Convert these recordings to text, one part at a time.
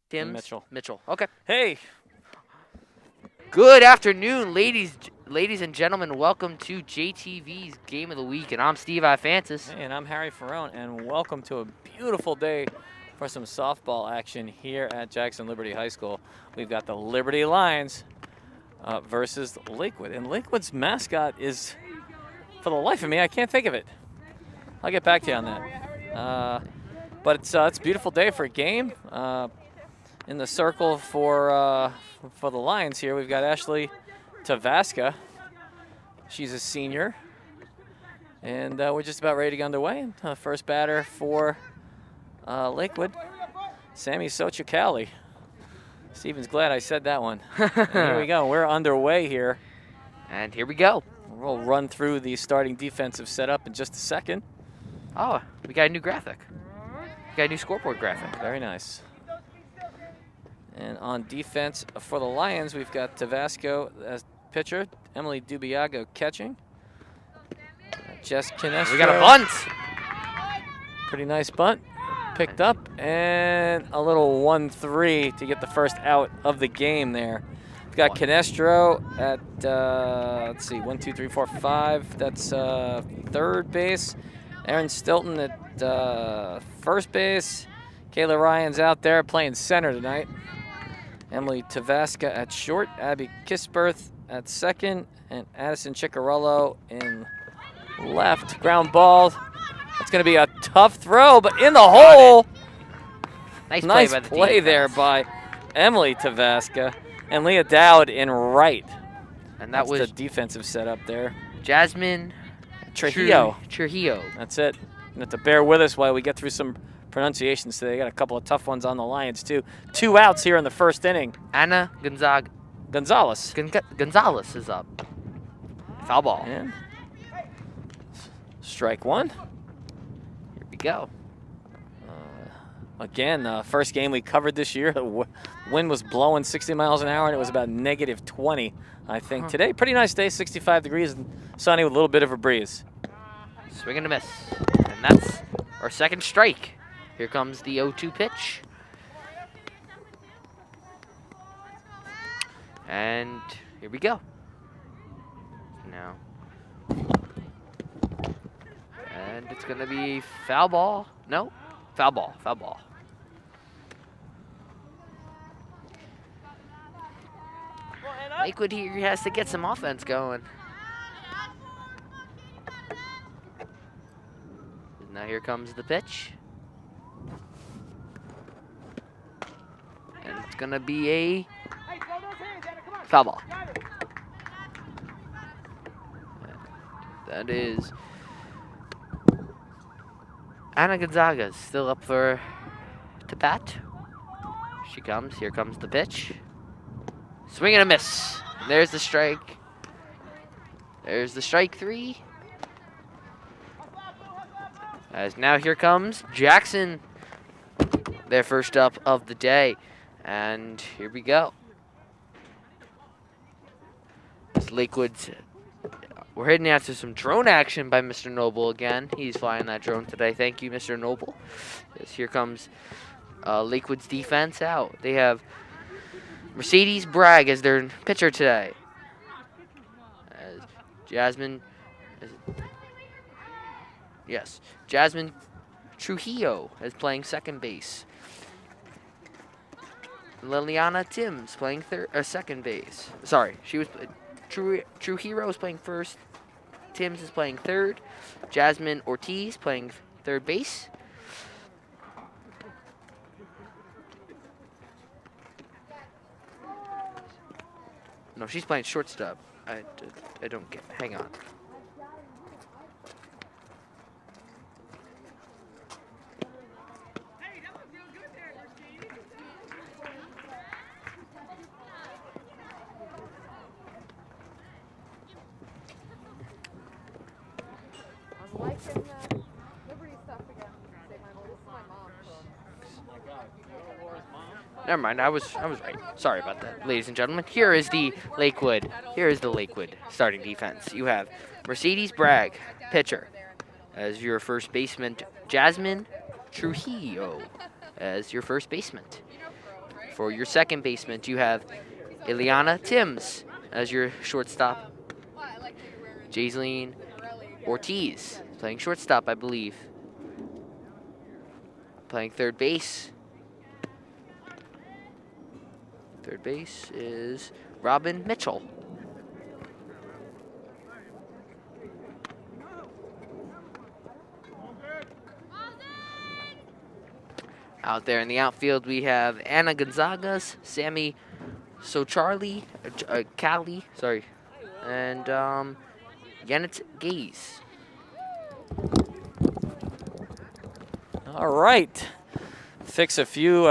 Tim's? Mitchell. Mitchell. Okay. Hey. Good afternoon, ladies and gentlemen. Welcome to JTV's Game of the Week, and I'm Steve Ifantis. Hey, and I'm Harry Ferrone, and welcome to a beautiful day for some softball action here at Jackson Liberty High School. We've got the Liberty Lions versus Lakewood, and Lakewood's mascot is, for the life of me, I can't think of it. I'll get back to you on that. But it's a beautiful day for a game. In the circle for the Lions here, we've got Ashley Tavaska. She's a senior. And we're just about ready to get underway. First batter for Lakewood, Sammy Sochicali. Steven's glad I said that one. And here we go. We're underway here. And here we go. We'll run through the starting defensive setup in just a second. Oh, we got a new graphic. We got a new scoreboard graphic. Very nice. And on defense for the Lions, we've got Tavasco as pitcher, Emily Dubiago catching. Jess Canestro. We got a bunt. Pretty nice bunt. Picked up, and a little 1-3 to get the first out of the game there. We've got Canestro at, let's see, 1, 2, 3, 4, 5. That's third base. Aaron Stilton at first base. Kayla Ryan's out there playing center tonight. Emily Tavaska at short. Abby Kisberth at second. And Addison Ciccarello in left. Ground ball. It's going to be a tough throw, but in the hole. Nice play there by Emily Tavaska. And Leah Dowd in right. And that's was the defensive setup there. Jasmine Trujillo. That's it. You have to bear with us while we get through some pronunciations today. Got a couple of tough ones on the Lions, too. 2 outs here in the first inning. Anna Gonzalez. Gonzalez is up. Foul ball. And strike one. Here we go. Again, first game we covered this year. The wind was blowing 60 miles an hour, and it was about negative 20, I think. Today, pretty nice day, 65 degrees and sunny with a little bit of a breeze. Swing and a miss. And that's our second strike. Here comes the 0-2 pitch. And here we go. Now. And it's going to be foul ball. No, foul ball. Lakewood here has to get some offense going. Now here comes the pitch. And it's going to be a foul ball. That is Anna Gonzaga still up to bat. She comes. Here comes the pitch. Swing and a miss. There's the strike. There's the strike 3. As now here comes Jackson. Their first up of the day. And here we go. It's Lakewood's. We're heading out to some drone action by Mr. Noble again. He's flying that drone today. Thank you, Mr. Noble. Yes, here comes Lakewood's defense out. They have Mercedes Bragg as their pitcher today. As Jasmine Trujillo is playing second base. Liliana Timms playing second base. Sorry, she was Trujillo is playing first. Timms is playing third. Jasmine Ortiz playing third base. No, she's playing shortstop. I don't get. Hang on. Never mind, I was right. Sorry about that, ladies and gentlemen. Here is the Lakewood starting defense. You have Mercedes Bragg, pitcher, as your first baseman. Jasmine Trujillo as your first baseman. For your second baseman, you have Ileana Timms as your shortstop. Jaiseline Ortiz playing shortstop, I believe. Playing third base. Third base is Robin Mitchell. Out there in the outfield, we have Anna Gonzagas, Sammy Cali, sorry, and Janet Gaze. All right, fix a few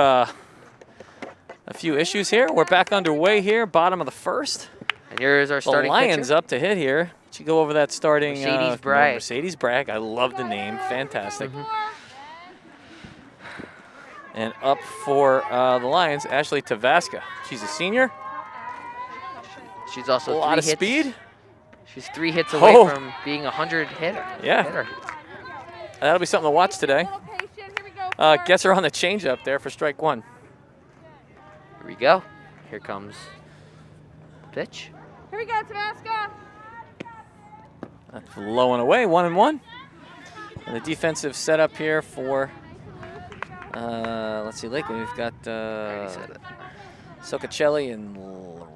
issues here. We're back underway here, bottom of the first. And here's our starting The Lions pitcher. up to hit here. Did you go over that starting? Mercedes Bragg. Mercedes Bragg. I love the name. Fantastic. And up for the Lions, Ashley Tavaska. She's a senior. She's also A lot of speed. She's 3 hits away from being a 100 hitter. Yeah. That'll be something to watch today. Gets her on the changeup there for strike one. Here we go. Here comes pitch. Here we go, Tabasco. That's low and away, 1-1. And the defensive setup here for, let's see, Lakewood. We've got Socacelli in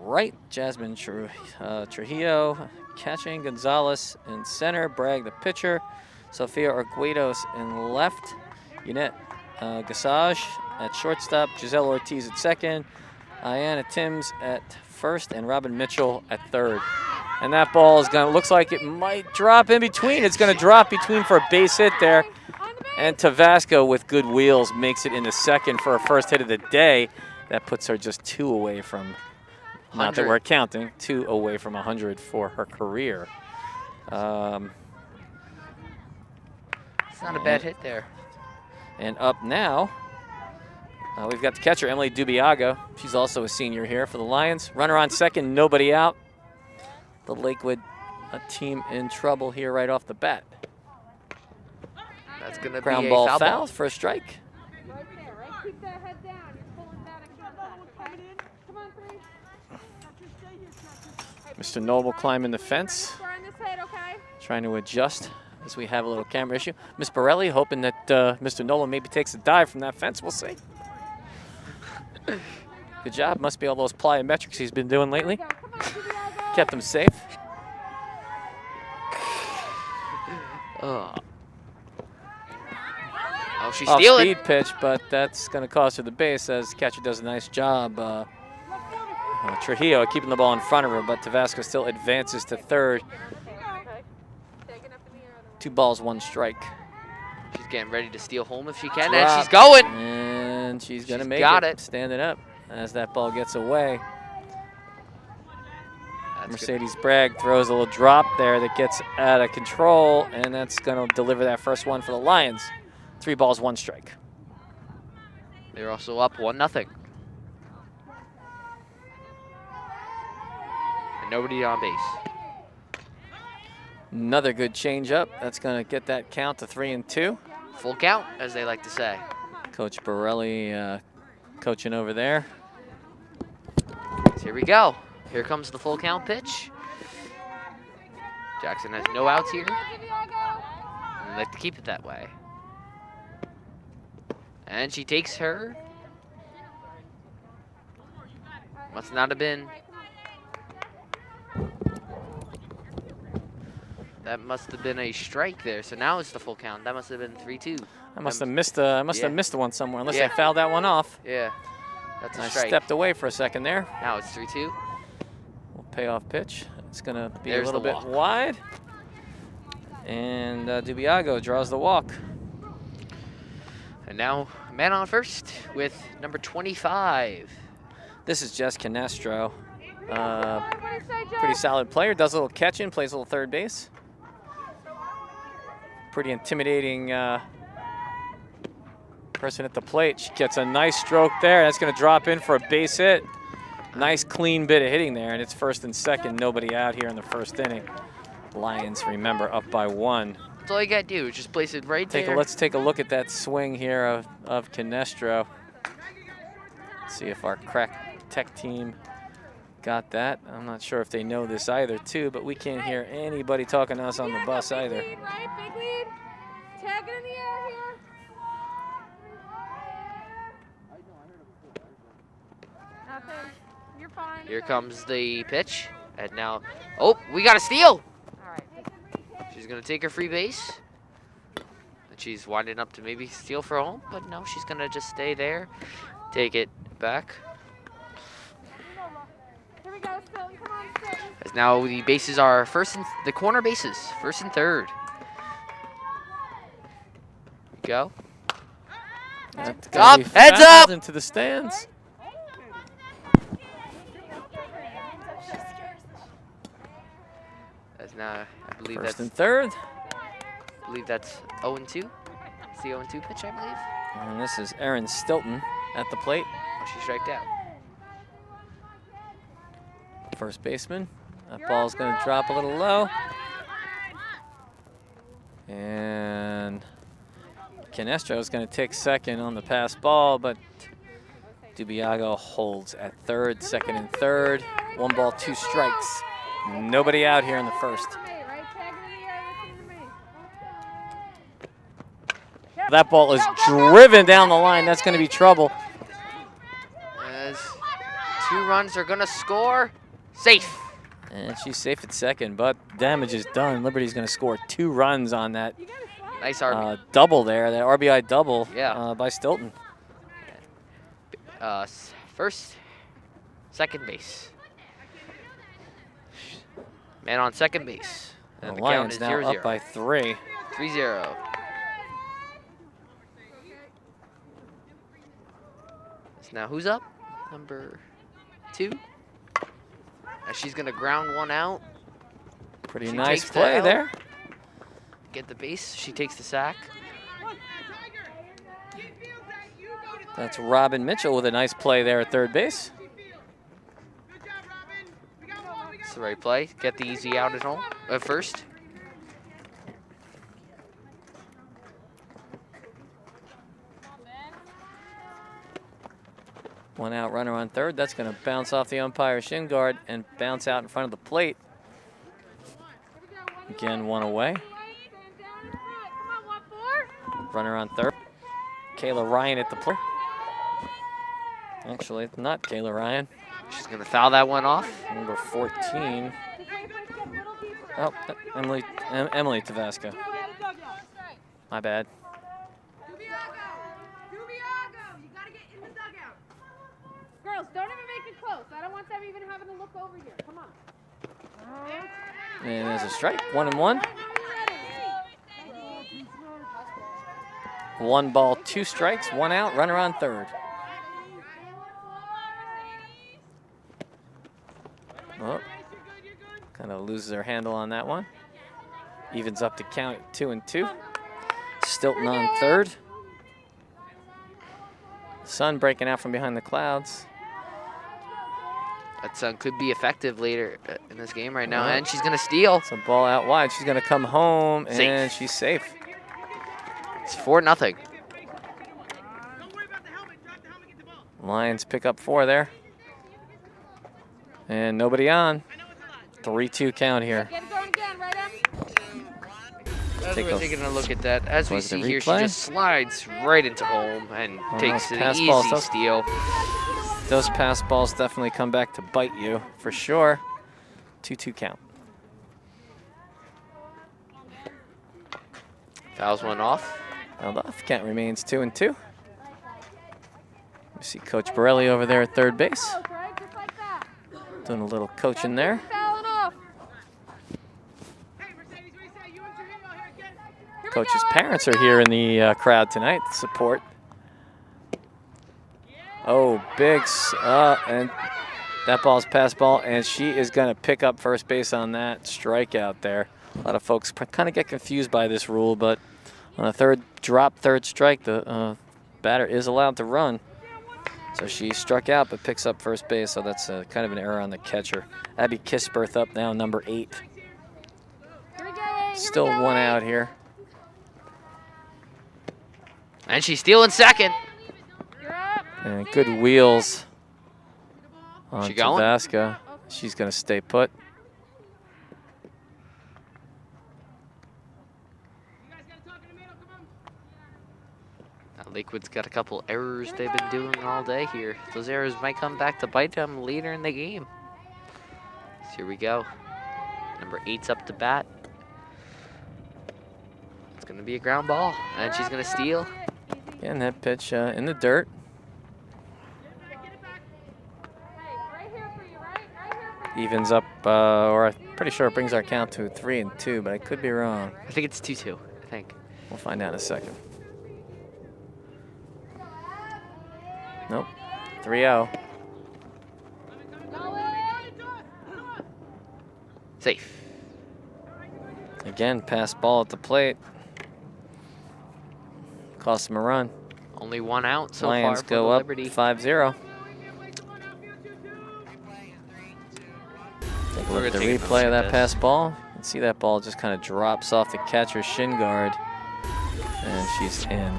right, Jasmine Trujillo catching, Gonzalez in center, Bragg the pitcher, Sofia Arguedos in left, Yunette Gassage at shortstop, Giselle Ortiz at second, Ayanna Timms at first, and Robin Mitchell at third. And that ball is gonna, looks like it might drop in between. It's gonna drop between for a base hit there. And Tavasco with good wheels makes it into second for her first hit of the day. That puts her just 2 away from, not that we're counting, 2 away from 100 for her career. It's not a bad hit there. And up now, we've got the catcher, Emily Dubiago. She's also a senior here for the Lions. Runner on second, nobody out. The Lakewood team in trouble here right off the bat. That's going to be ground a ball foul foul ball. for a strike. Right there, right? Keep that head down. You're pulling that against that, okay? Come on, 3. Mr. Noble climbing the fence, Burn this head, okay? trying to adjust as we have a little camera issue. Miss Borelli hoping that Mr. Noble maybe takes a dive from that fence. We'll see. Good job. Must be all those plyometrics he's been doing lately. Come on, Dubiago. Kept him safe. Oh, she's stealing. Off-speed pitch, but that's going to cost her the base as the catcher does a nice job. Trujillo keeping the ball in front of her, but Tavasco still advances to third. 2 balls, 1 strike. She's getting ready to steal home if she can, Drop. and she's going. And she's going to make got it. Standing up as that ball gets away. That's Mercedes Bragg throws a little drop there that gets out of control, and that's going to deliver that first one for the Lions. 3 balls, 1 strike. They're also up 1-0. And nobody on base. Another good changeup. That's going to get that count to 3-2. Full count, as they like to say. Coach Borelli coaching over there. So here we go. Here comes the full count pitch. Jackson has no outs here. And they like to keep it that way. And she takes her. Must not have been. That must have been a strike there. So now it's the full count. That must have been 3-2. I must have missed the one somewhere, unless Yeah. I fouled that one off. Yeah, that's a I strike. stepped away for a second there. Now it's 3-2. Payoff pitch. It's going to be There's a little the bit walk. wide. And Dubiago draws the walk. And now man on first with number 25. This is Jess Canestro. What do you say, Pretty Jess? solid player. Does a little catching, plays a little third base. Pretty intimidating person at the plate. She gets a nice stroke there. That's going to drop in for a base hit. Nice clean bit of hitting there, and it's first and second. Nobody out here in the first inning. Lions, remember, up by 1. That's all you got to do. Just place it right there. Let's take a look at that swing here of Canestro. See if our crack tech team got that. I'm not sure if they know this either, too, but we can't hear anybody talking to us on the bus either. Big lead, right? Big lead. Tag it in the air here. Nothing. You're fine. Here comes the pitch. And now, oh, we got a steal. All right. She's going to take her free base. And she's winding up to maybe steal for home, but no, she's going to just stay there, take it back. Here we go, Stilton. Come on, Stilton. As now the bases are the corner bases, first and third. Go. That's Up, gonna be heads fouled up. into the stands. As now, I believe First and that's third. 0-2. It's the 0-2 pitch, I believe. And this is Erin Stilton at the plate. Oh, she striked out. First baseman. That ball's going to drop a little low. And Canestro is going to take second on the pass ball, but Dubiago holds at third, second and third. 1 ball, 2 strikes. Nobody out here in the first. That ball is driven down the line. That's going to be trouble. As 2 runs are going to score. Safe. And she's safe at second, but damage is done. Liberty's going to score 2 runs on that Nice RB. double there, that RBI double Yeah. by Stilton. First, second base. Man on second base. The And the count Lions is now 0-0. up by 3. 3-0. So now who's up? Number 2. And she's gonna ground 1 out. Pretty She nice takes the play L. there. Get the base. She takes the sack. That's Robin Mitchell with a nice play there at third base. It's the right play. Get the easy out at home. First. One out, runner on third. That's going to bounce off the umpire's shin guard and bounce out in front of the plate. Again, 1 away. Runner on third. Kayla Ryan at the plate. Actually, it's not Kayla Ryan. She's gonna foul that one off. Number 14. Oh, Emily Tavasca. My bad. Girls, don't even make it close. I don't want them even having to look over here. Come on. And there's a strike. 1-1. 1 ball, 2 strikes, 1 out, runner on third. Oh, kind of loses her handle on that one. Evens up to count at 2-2. Stilton on third. Sun breaking out from behind the clouds. That sun could be effective later in this game right now, and she's gonna steal. It's a ball out wide. She's going to come home, and Safe. she's safe. It's 4-0. Lions pick up 4 there. And nobody on. 3-2 count here. Get it going again, right, Em? As Take we're a taking a look at that, as we look at the see here, she replay. just slides right into home and takes an pass easy balls, those- steal. Those pass balls definitely come back to bite you, for sure. 2-2 count. Fouls one off. Held off. Count remains 2-2. We see Coach Borelli over there at third base. Close, right? Just like that. Doing a little coaching there. Fouling off. Coach's parents are here in the crowd tonight to support. Oh, and that ball's pass ball, and she is going to pick up first base on that strikeout there. A lot of folks kind of get confused by this rule, but on a third strike, the batter is allowed to run. So she struck out but picks up first base, so that's kind of an error on the catcher. Abby Kisberth up now, number 8. Still 1 out here. And she's stealing second. You're up. And good wheels on She going? Tabasca. She's going to stay put. Lakewood's got a couple errors they've been doing all day here. Those errors might come back to bite them later in the game. So here we go. Number 8's up to bat. It's going to be a ground ball, and she's going to steal. Again, that pitch in the dirt. Evens up, or I'm pretty sure it brings our count to 3-2, but I could be wrong. I think it's 2-2, I think. We'll find out in a second. Nope, 3-0. Safe. Again, pass ball at the plate. Cost them a run. Only one out so Lions far for go the up Liberty. 5-0. Take a look at the replay of that pass ball. You can see that ball just kind of drops off the catcher's shin guard. And she's in.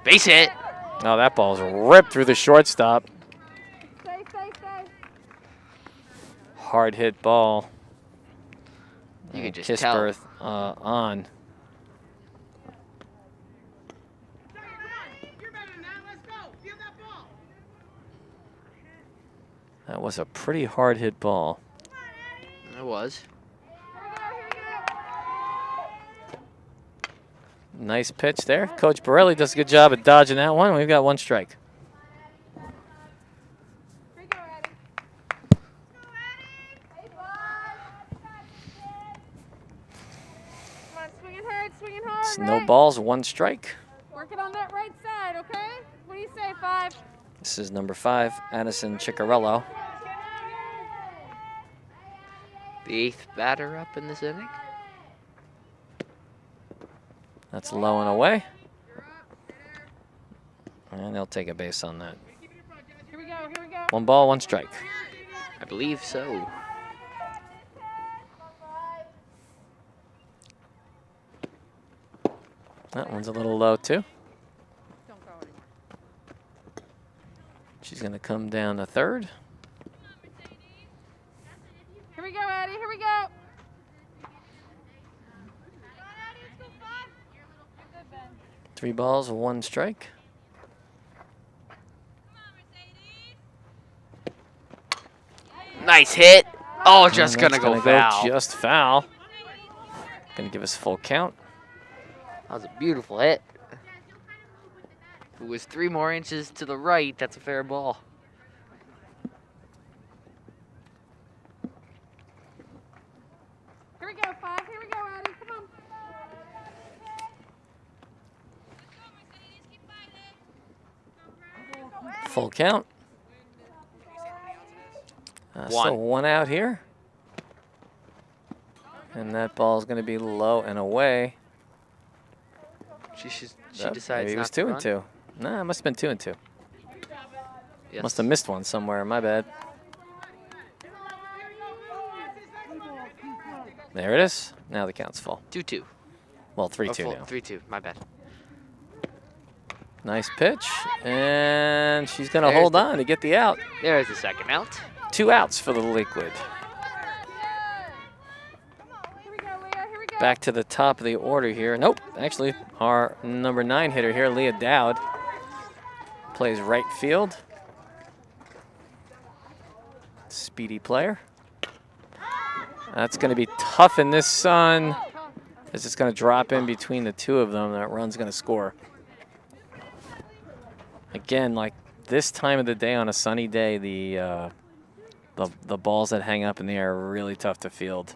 Base hit. Oh, that ball's ripped through the shortstop. Hard hit ball. You could just Kiss tell. berth on. That was a pretty hard hit ball. It was. Nice pitch there. Coach Borelli does a good job at dodging that one. We've got one strike. It's no balls, one strike. Working on that right side, okay? What do you say, 5? This is number 5, Addison Ciccarello. The 8th batter up in this inning. That's low and away. And they'll take a base on that. Here we go, here we go. 1 ball, 1 strike. I believe so. That one's a little low too. Don't go anymore. She's going to come down to third. Here we go, Addie, here we go. 3 balls, 1 strike. Nice hit. Oh, just And gonna that's go foul. Just foul. Going to give us full count. That was a beautiful hit. If it was 3 more inches to the right, that's a fair ball. Here we go, 5. Here we go, Addie. Come on. Full count. Still 1 out here. And that ball is going to be low and away. She Oh, decides maybe it not was to 2 run. and 2. Nah, it must have been 2 and 2. Yes. Must have missed one somewhere. My bad. There it is. Now the count's full. 2-2. Well, 3-2 Full- now. 3-2. My bad. Nice pitch. And she's going to There's hold the- on to get the out. There's the second out. 2 outs for the Lakewood. Here we go, Leah. Here we go. Back to the top of the order here. Nope. Actually, our number 9 hitter here, Leah Dowd, plays right field. Speedy player. That's going to be tough in this sun. It's just going to drop in between the 2 of them. That run's going to score. Again, like this time of the day on a sunny day, the balls that hang up in the air are really tough to field.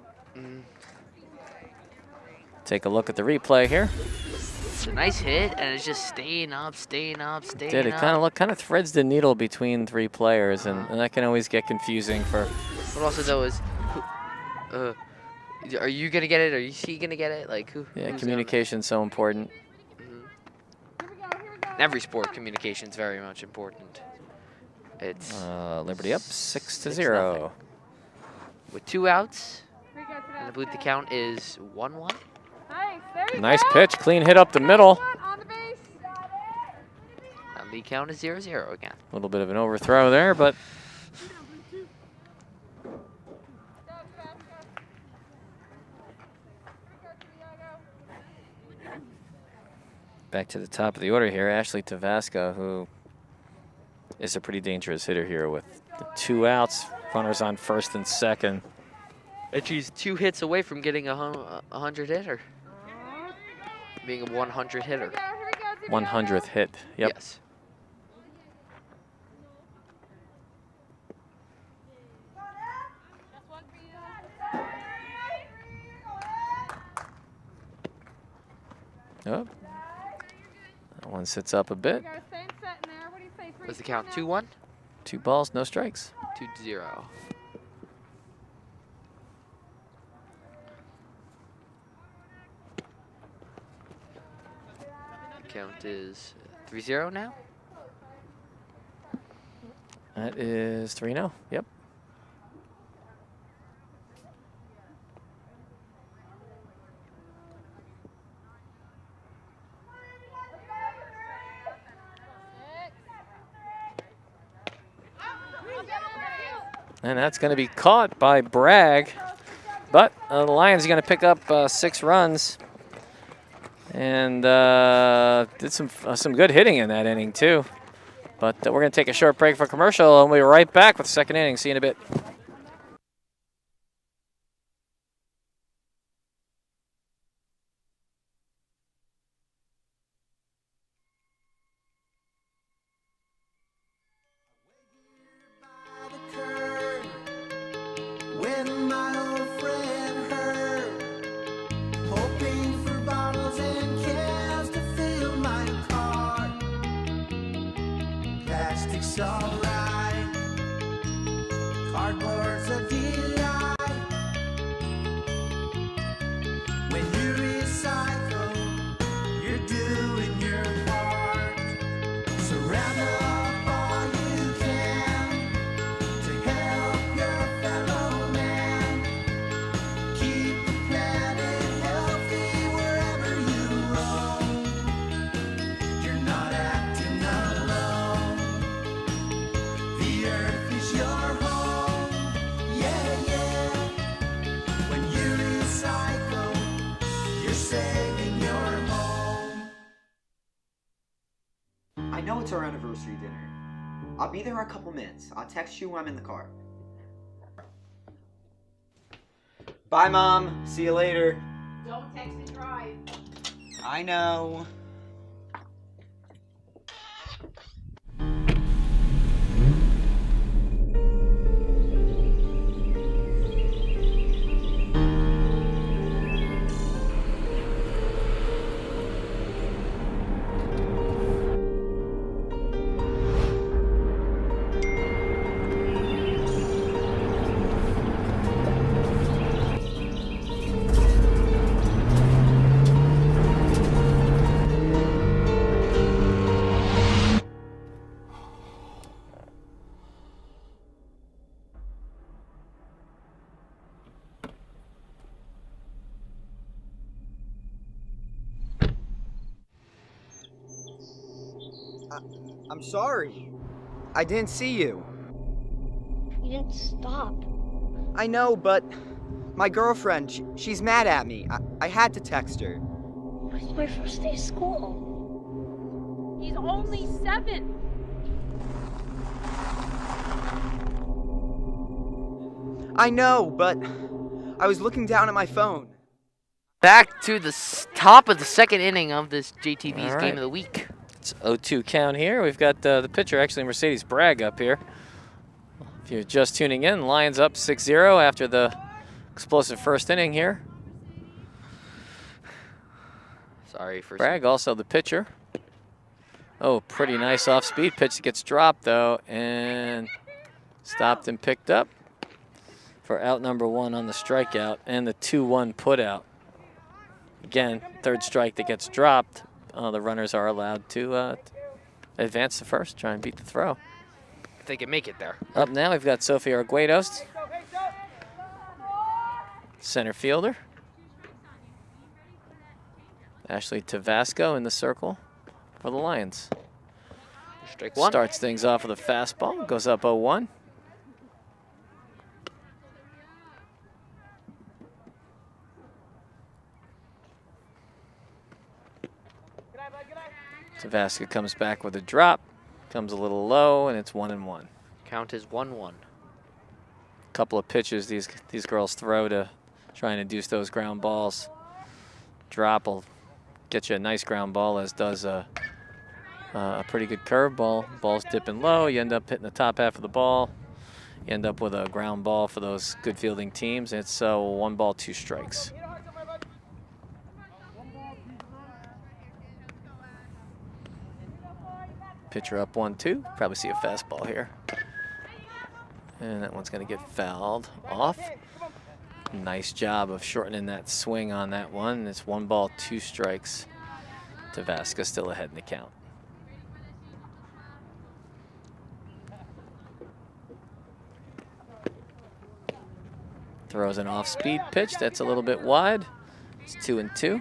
Take a look at the replay here. It's a nice hit, and it's just staying up, staying up, staying Did it up. kind of threads the needle between 3 players, and that can always get confusing for. But also though is, are you gonna get it? Or is she gonna get it? Like who? Yeah, who's communication's so important. Here we go, here we go. In every sport, communication's very much important. It's Liberty up 6-0. 6-0. With 2 outs, Here we go to and I that believe the side. count is 1-1. Nice, There you Nice go. pitch, clean hit up the middle. On the base. And the count is 0-0 again. A little bit of an overthrow there, but back to the top of the order here, Ashley Tavasca, who is a pretty dangerous hitter here with the 2 outs, runners on first and second. And she's 2 hits away from getting a 100 hitter. Being a 100 hitter. 100th hit. Yep. Yes. Oh. That one sits up a bit. What's the count? 2-1? 2 balls, no strikes. 2-0. Count is 3-0 now. That is 3-0. Yep. And that's going to be caught by Bragg. But the Lions are going to pick up 6 runs. And did some good hitting in that inning, too. But we're going to take a short break for commercial, and we'll be right back with the second inning. See you in a bit. I know it's our anniversary dinner. I'll be there in a couple minutes. I'll text you when I'm in the car. Bye, Mom. See you later. Don't text and drive. I know. I'm sorry. I didn't see you. You didn't stop. I know, but my girlfriend, she's mad at me. I had to text her. It's my first day of school. He's only 7. I know, but I was looking down at my phone. Back to the top of the second inning of this JTV's All right. Game of the Week. It's 0-2 count here. We've got the pitcher, actually Mercedes Bragg, up here. If you're just tuning in, Lions up 6-0 after the explosive first inning here. Sorry for Bragg, also the pitcher. Oh, pretty nice off-speed pitch that gets dropped, though, and stopped and picked up for out number 1 on the strikeout and the 2-1 putout. Again, third strike that gets dropped. The runners are allowed to advance to first, try and beat the throw. if they can make it there. Up now, we've got Sophie Arguedos, center fielder. Ashley Tavasco in the circle for the Lions. Strike one. Starts things off with a fastball, goes up 0-1. Tavasco comes back with a drop, comes a little low, and it's 1-1. Count is 1-1. Couple of pitches these girls throw to try and induce those ground balls. Drop will get you a nice ground ball, as does a pretty good curve ball. Ball's dipping low. You end up hitting the top half of the ball. You end up with a ground ball for those good fielding teams. It's 1 ball, 2 strikes. Pitcher up 1-2. Probably see a fastball here. And that one's going to get fouled off. Nice job of shortening that swing on that one. It's 1 ball, 2 strikes. Tavasco still ahead in the count. Throws an off-speed pitch. That's a little bit wide. It's 2-2.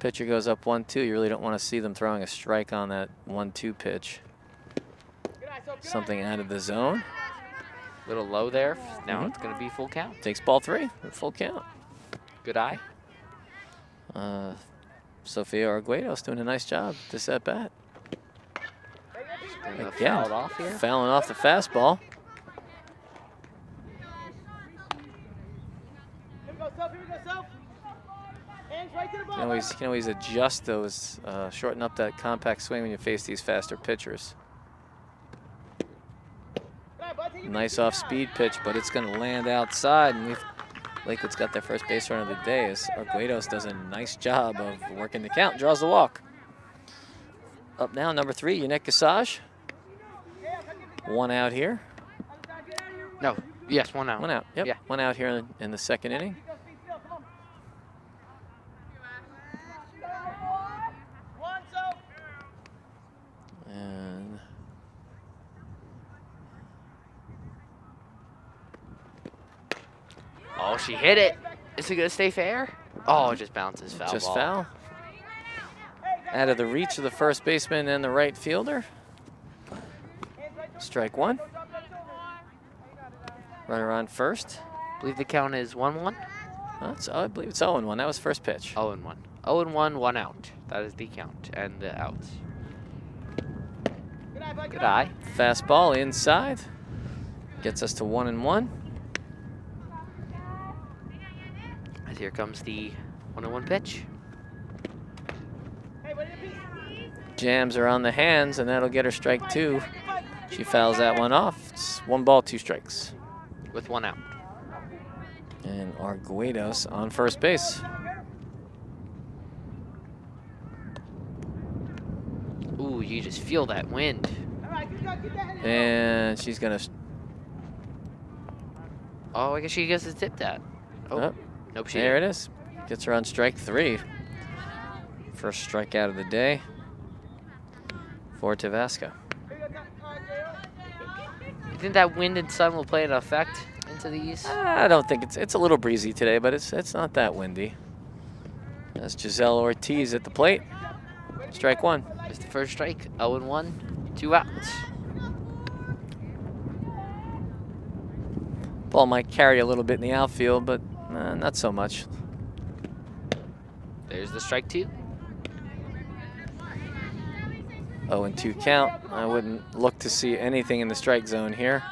Pitcher goes up 1-2. You really don't want to see them throwing a strike on that 1-2 pitch. Something out of the zone. A little low there. Now it's going to be full count. Takes ball 3, full count. Good eye. Sofia Arguedo's doing a nice job this at bat. Gonna Again, foul it off here. fouling off the fastball. You can always adjust those, shorten up that compact swing when you face these faster pitchers. Nice off-speed pitch, but it's going to land outside, and Lakewood's got their first base run of the day as Arguedos does a nice job of working the count, draws the walk. Up now, number 3, Yannick Gassage. 1 out here. No. Yes, 1 out. 1 out. Yep. Yeah. 1 out here in the second inning. And oh, she hit it. Is it going to stay fair? Oh, it just bounces foul just ball. foul. Out of the reach of the first baseman and the right fielder. Strike 1. Runner on first. I believe the count is 1-1. I believe it's 0-1. That was first pitch. 0-1. 0-1, 1 out. That is the count and the outs. Good eye. Fastball inside. Gets us to 1-1. As here comes the 1-1 pitch. Jams are on the hands, and that'll get her strike 2. She fouls that one off. It's 1 ball, 2 strikes. With 1 out. And Arguedos on first base. Ooh, you just feel that wind. And she's going to... Oh, I guess she gets to tip that. Oh, nope, she there didn't. it is. Gets her on strike 3. First strikeout of the day for Tavasco. You think that wind and sun will play an effect into these? I don't think it's a little breezy today, but it's not that windy. That's Giselle Ortiz at the plate. Strike 1. It's the first strike. 0-1, 2 outs. Ball might carry a little bit in the outfield, but not so much. There's the strike 2. 0-2 count. I wouldn't look to see anything in the strike zone here.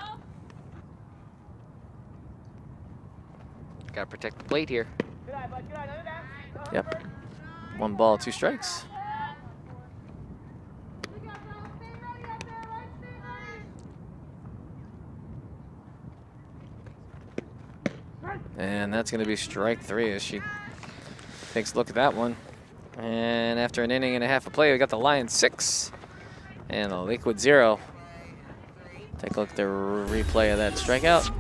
Gotta protect the plate here. Yep. 1 ball, 2 strikes. And that's going to be strike 3 as she takes a look at that one. And after an inning and a half of play, we got the Lions 6 and the Lakewood 0. Take a look at the replay of that strikeout.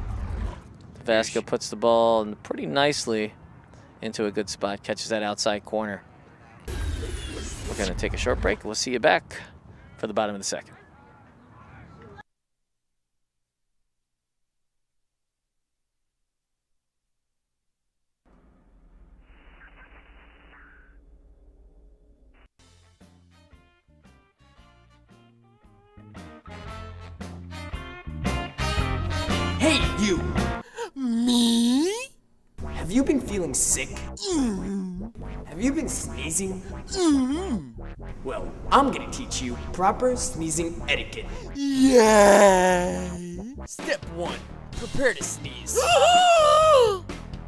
Vasco puts the ball pretty nicely into a good spot, catches that outside corner. We're going to take a short break. We'll see you back for the bottom of the second. Hey, you! Me? Have you been feeling sick? Have you been sneezing? Well, I'm gonna teach you proper sneezing etiquette. Yay! Step 1, prepare to sneeze.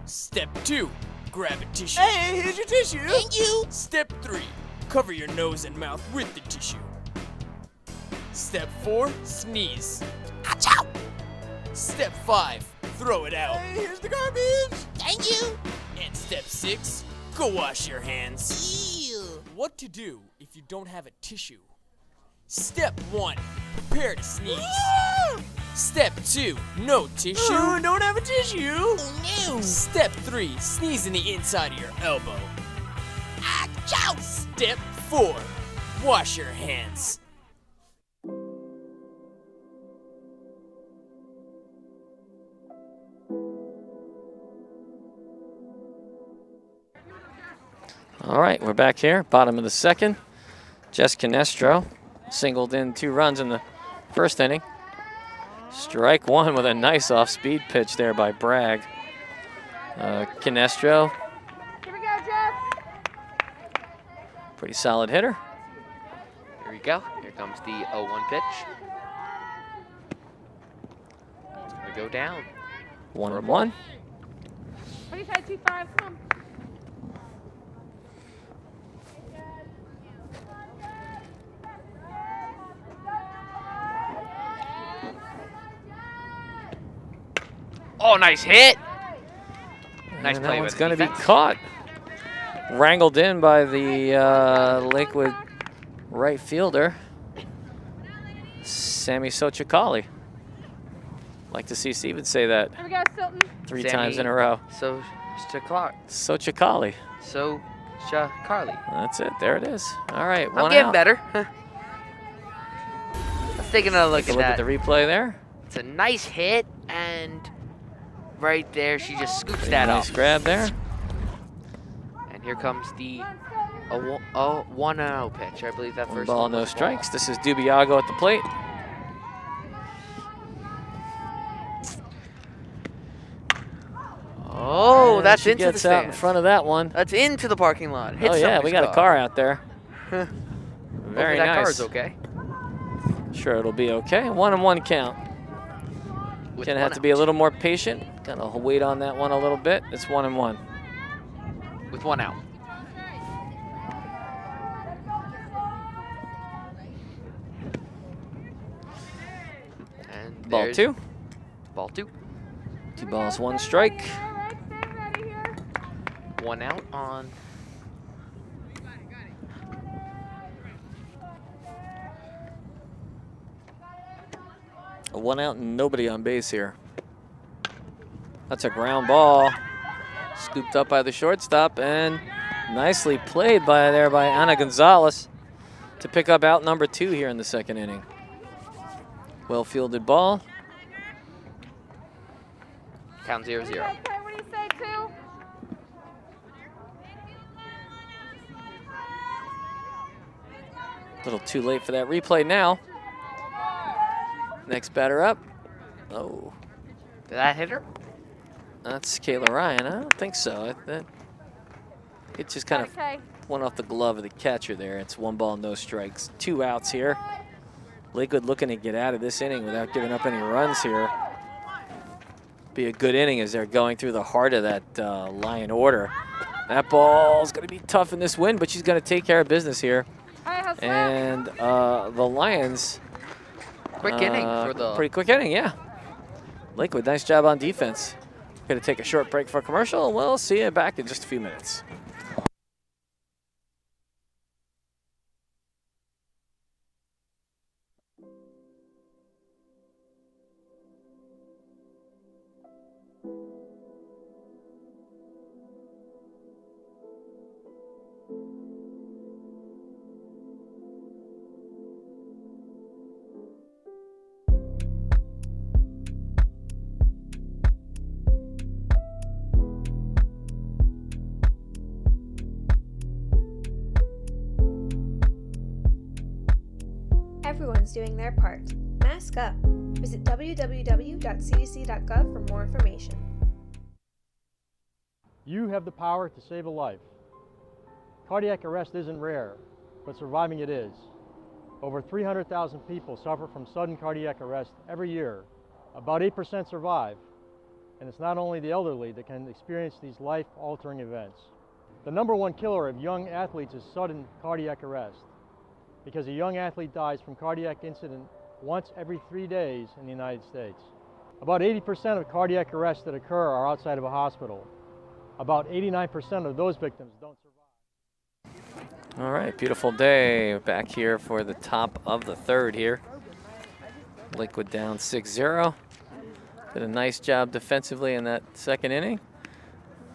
Step 2, grab a tissue. Hey, here's your tissue. Thank you. Step 3, cover your nose and mouth with the tissue. Step 4, sneeze. Achoo! Step 5, throw it out. Hey, here's the garbage. Thank you. And step 6, go wash your hands. Ew. What to do if you don't have a tissue? Step 1, prepare to sneeze. Step 2, no tissue. Don't have a tissue. Oh, no. Step 3, sneeze in the inside of your elbow. Achoo! Step 4, wash your hands. All right, we're back here, bottom of the second. Jess Canestro singled in 2 runs in the first inning. Strike 1 with a nice off-speed pitch there by Bragg. Canestro, Here we go, Jeff. pretty solid hitter. Here we go. Here comes the 0-1 pitch. It's going to go down. 1-1. What do you say, 2-5? Come on. Oh, nice hit. Nice And play that one's by going the to be defense. caught. Wrangled in by the Lakewood right fielder, Sammy Sochakali. Like to see Steven say that Here we go, Stilton. 3 Sammy times in a row. Sochakali. Sochakali. That's it. There it is. All right, I'm one getting out. better. Let's take another look Take a at look that. at the replay there. It's a nice hit, and right there, she just scoops Pretty that nice up. grab there. And here comes the 1-0 pitch. I believe that One first ball, one no was a strikes. This is Dubiago at the plate. Oh, And that's she into the gets out in stands. front of that one. That's into the parking lot. Hit Oh yeah, we got a car out there. Hopefully Very that nice. car is okay. Sure, it'll be okay. 1-1 count. With Gonna one have to be a out. little more patient. Gotta wait on that one a little bit. It's 1-1. With 1 out. And Ball there's 2. Ball 2. 2 balls, 1 strike. All right, stay ready here. 1 out on. A 1 out and nobody on base here. That's a ground ball. Scooped up by the shortstop and nicely played by Ana Gonzalez to pick up out number 2 here in the second inning. Well fielded ball. Count 0-0. Okay, what do you say, 2? A little too late for that replay now. Next batter up. Oh, Did that hit her? that's Kayla Ryan. I don't think so. It just kind of Okay. went off the glove of the catcher there. It's 1 ball, no strikes. 2 outs here. Lakewood looking to get out of this inning without giving up any runs here. Be a good inning as they're going through the heart of that Lion order. That ball's going to be tough in this wind, but she's going to take care of business here. All right, how's that? And the Lions. Quick inning for the. Pretty quick inning, yeah. Lakewood, nice job on defense. Going to take a short break for a commercial, and we'll see you back in just a few minutes. Everyone's doing their part. Mask up. Visit www.cdc.gov for more information. You have the power to save a life. Cardiac arrest isn't rare, but surviving it is. Over 300,000 people suffer from sudden cardiac arrest every year. About 8% survive, and it's not only the elderly that can experience these life-altering events. The #1 killer of young athletes is sudden cardiac arrest, because a young athlete dies from cardiac incident once every 3 days in the United States. About 80% of cardiac arrests that occur are outside of a hospital. About 89% of those victims don't survive. All right, beautiful day back here for the top of the third here. Lakewood down 6-0. Did a nice job defensively in that second inning.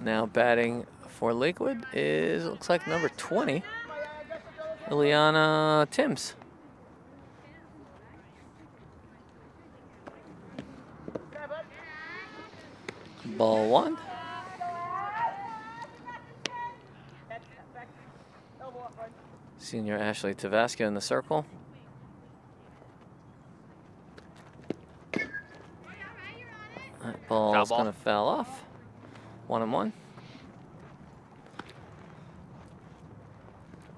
Now batting for Lakewood is, looks like number 20, Ileana Timms. Ball one. Senior Ashley Tavaska in the circle. That ball's going to foul off. 1-1.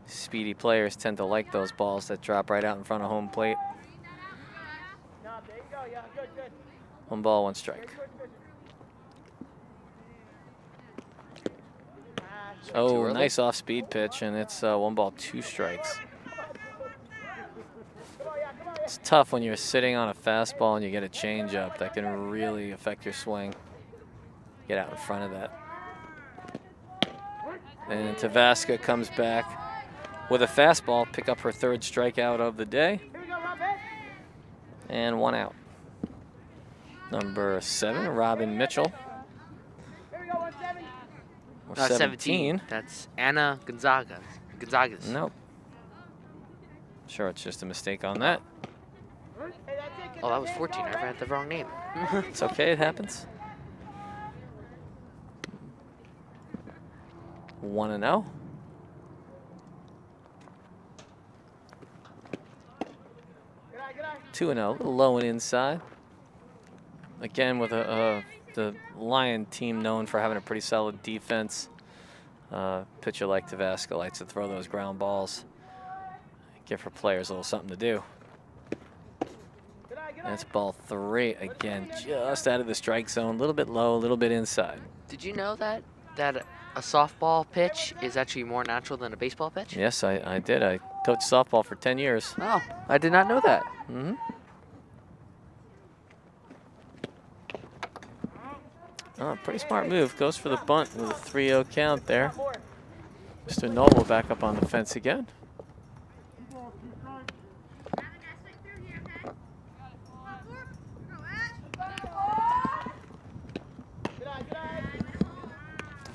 Speedy players tend to like those balls that drop right out in front of home plate. 1 ball, 1 strike. Oh, nice off-speed pitch, and it's 1 ball, 2 strikes. It's tough when you're sitting on a fastball and you get a changeup. That can really affect your swing. Get out in front of that. And Tavaska comes back with a fastball, pick up her 3rd strikeout of the day. And 1 out. Number 7, Robin Mitchell. Or 17. That's Anna Gonzagas. Nope. Sure, it's just a mistake on that. Oh, that was 14. I read the wrong name. It's okay, it happens. 1-0. Two and 0, a little low and inside. Again, with the Lion team known for having a pretty solid defense. Pitcher like Tavaska likes to throw those ground balls. Give her players a little something to do. That's ball 3 again, just out of the strike zone, a little bit low, a little bit inside. Did you know that a softball pitch is actually more natural than a baseball pitch? Yes, I did. I coached softball for 10 years. Oh, I did not know that. Mm-hmm. Oh, pretty smart move. Goes for the bunt with a 3-0 count there. Mr. Noble back up on the fence again.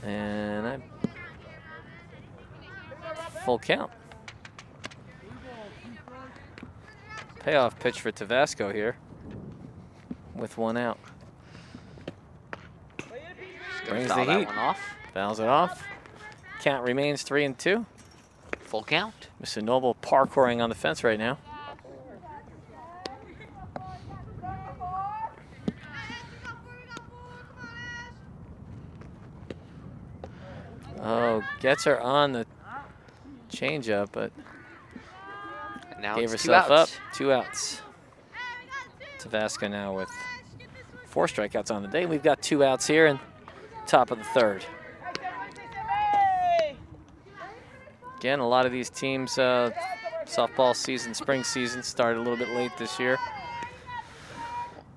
And full count. Payoff pitch for Tavasco here with 1 out. Brings the heat. Fouls it off. Count remains 3-2. Full count. Mr. Noble parkouring on the fence right now. Oh, gets her on the changeup, but now gave it's herself 2 outs. up. 2 outs. Tavaska now with 4 strikeouts on the day. We've got 2 outs here in top of the 3rd. Again, a lot of these teams, softball season, spring season, started a little bit late this year.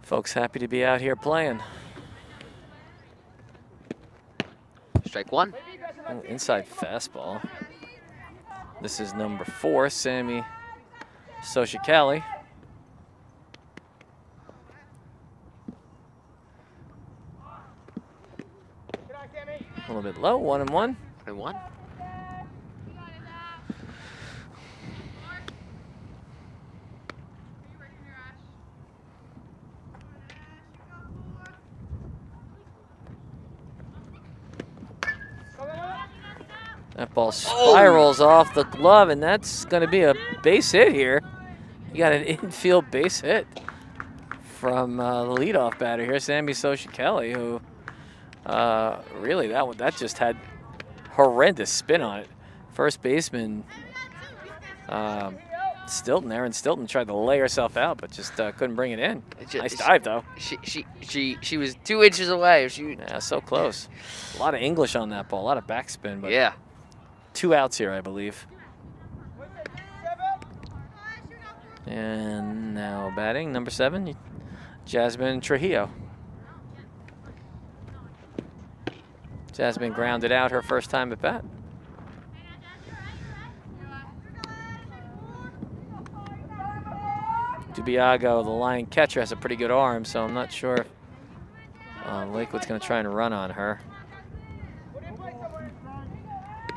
Folks happy to be out here playing. Strike 1. Oh, inside fastball. This is number 4, Sammy Soshikali. A little bit low, 1-1. 1-1. That ball spirals off the glove, and that's going to be a base hit here. You got an infield base hit from the leadoff batter here, Sammy Soshikeli, who really that just had horrendous spin on it. First baseman Stilton there, and Stilton tried to lay herself out, but just couldn't bring it in. Nice dive though. She was 2 inches away. Yeah, so close. A lot of English on that ball, a lot of backspin, but yeah. 2 outs here, I believe. And now batting, number 7, Jasmine Trujillo. Jasmine grounded out her first time at bat. Dubiago, the line catcher, has a pretty good arm, so I'm not sure if Lakewood's going to try and run on her.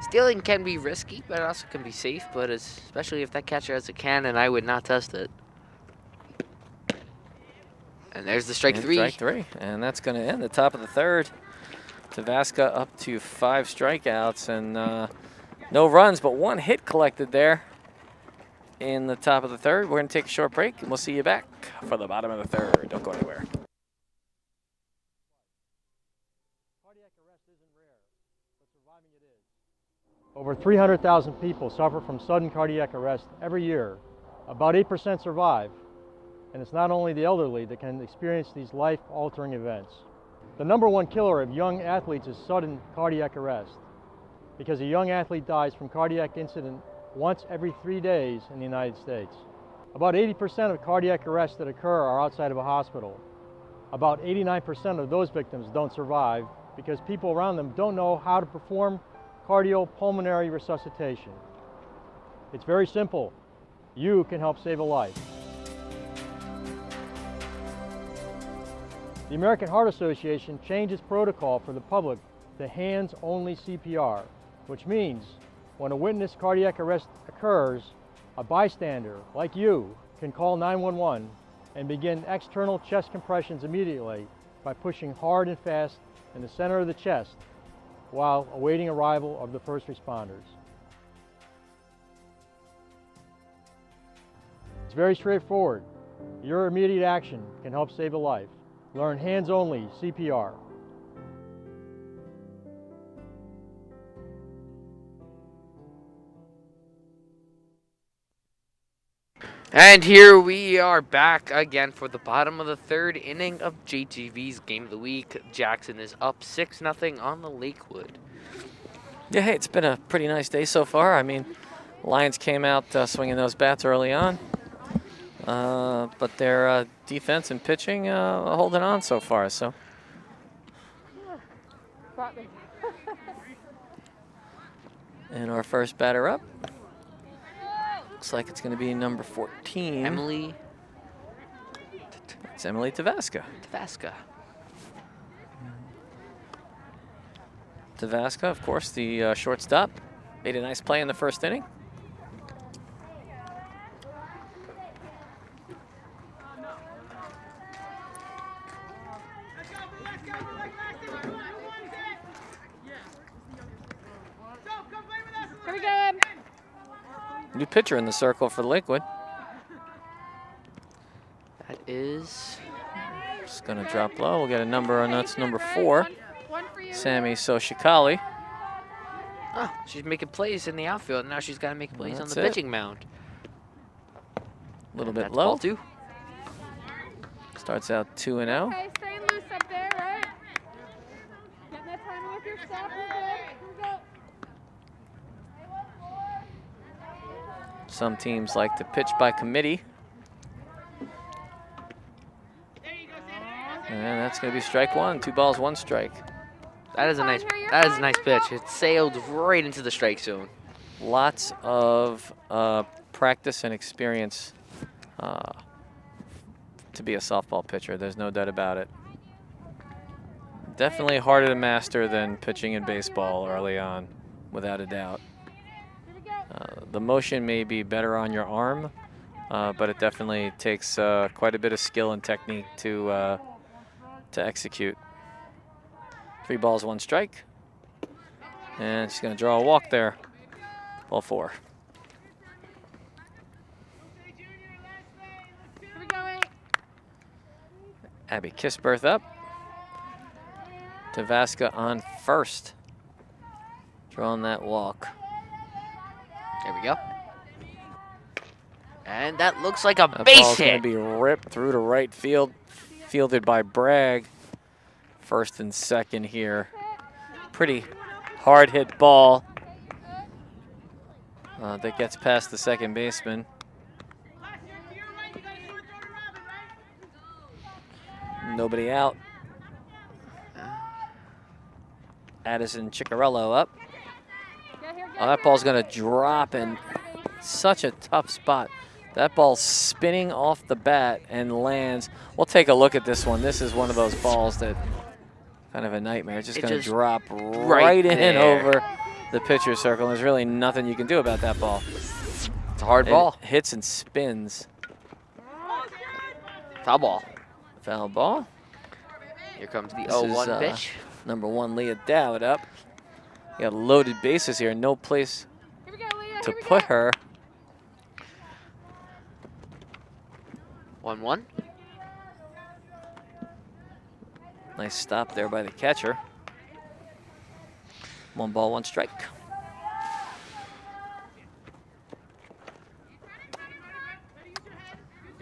Stealing can be risky, but it also can be safe, but especially if that catcher has a cannon, I would not test it. And there's the strike 3. Strike 3, and that's going to end the top of the 3rd. Tavaska up to 5 strikeouts, and no runs, but 1 hit collected there in the top of the 3rd. We're going to take a short break, and we'll see you back for the bottom of the 3rd. Don't go anywhere. Cardiac arrest isn't rare, but surviving it is. Over 300,000 people suffer from sudden cardiac arrest every year. About 8% survive, and it's not only the elderly that can experience these life-altering events. The #1 killer of young athletes is sudden cardiac arrest, because a young athlete dies from cardiac incident once every 3 days in the United States. About 80% of cardiac arrests that occur are outside of a hospital. About 89% of those victims don't survive because people around them don't know how to perform cardiopulmonary resuscitation. It's very simple. You can help save a life. The American Heart Association changed its protocol for the public to hands-only CPR, which means when a witness cardiac arrest occurs, a bystander, like you, can call 911 and begin external chest compressions immediately by pushing hard and fast in the center of the chest while awaiting arrival of the first responders. It's very straightforward. Your immediate action can help save a life. Learn hands-only CPR. And here we are back again for the bottom of the 3rd inning of JTV's Game of the Week. Jackson is up 6-0 on the Lakewood. Yeah, hey, it's been a pretty nice day so far. I mean, Lions came out swinging those bats early on, but their defense and pitching holding on so far. So. And our first batter up. Looks like it's going to be number 14. Emily. It's Emily Tavaska. Tavaska, of course, the shortstop. Made a nice play in the first inning. Here we go. New pitcher in the circle for Lakewood. That is. Just going to drop low. We'll get a number on that's number 4. One for you. Sammy Soshikali. Oh, she's making plays in the outfield. Now she's got to make plays on That's the it. pitching mound. A little bit That's low. ball 2. Starts out 2-0. Okay, staying loose up there, right? Getting that timing with your stop. We're good. Here we go. Some teams like to pitch by committee. And that's going to be strike 1. 2 balls, 1 strike. That is a nice pitch. It sailed right into the strike zone. Lots of practice and experience to be a softball pitcher. There's no doubt about it. Definitely harder to master than pitching in baseball early on, without a doubt. The motion may be better on your arm, but it definitely takes quite a bit of skill and technique to execute. 3 balls, 1 strike. And she's going to draw a walk there. Ball 4. Here we go. Abby Kisberth up. Tavaska on first. Drawing that walk. There we go. And that looks like a That base ball's going to hit. be ripped through to right field. Fielded by Bragg. First and second here. Pretty hard hit ball that gets past the second baseman. Nobody out. Addison Ciccarello up. Oh, that ball's going to drop in such a tough spot. That ball's spinning off the bat and lands. We'll take a look at this one. This is one of those balls that kind of a nightmare. It's just going to drop right in there. over the pitcher's circle. There's really nothing you can do about that ball. It's a hard ball. It hits and spins. Foul ball. Foul ball. Here comes the This 0-1 is, pitch. Number 1, Leah Dowd up. You got loaded bases here. No place to put her. 1-1. Nice stop there by the catcher. 1 ball, 1 strike.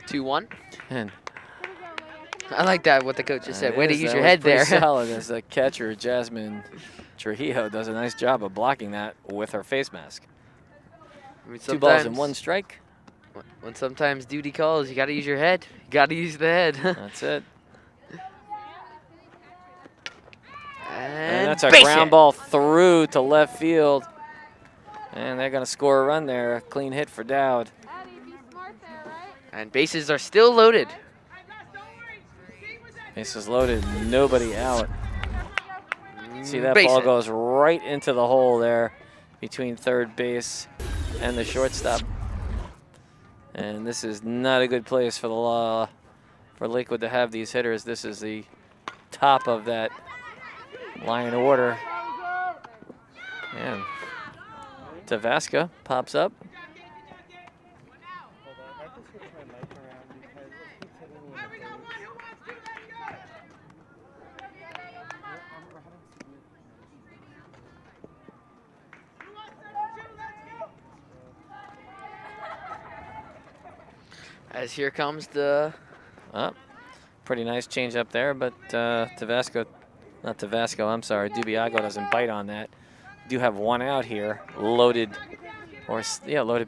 Two, 1. And I like that, what the coach just said. Way to use that your was head pretty there. solid as the catcher, Jasmine Trujillo, does a nice job of blocking that with her face mask. I mean, 2 balls and sometimes- 1 strike. When sometimes duty calls, you got to use your head. You got to use the head. That's it. And that's a base ground hit. ball through to left field. And they're going to score a run there. A clean hit for Dowd. And bases are still loaded. Bases loaded, nobody out. See, that Base ball hit. goes right into the hole there between third base and the shortstop. And this is not a good place for for Lakewood to have these hitters. This is the top of that line order. And Tavaska pops up. As here comes the... Pretty nice change up there, but Dubiago doesn't bite on that. Do have 1 out here, loaded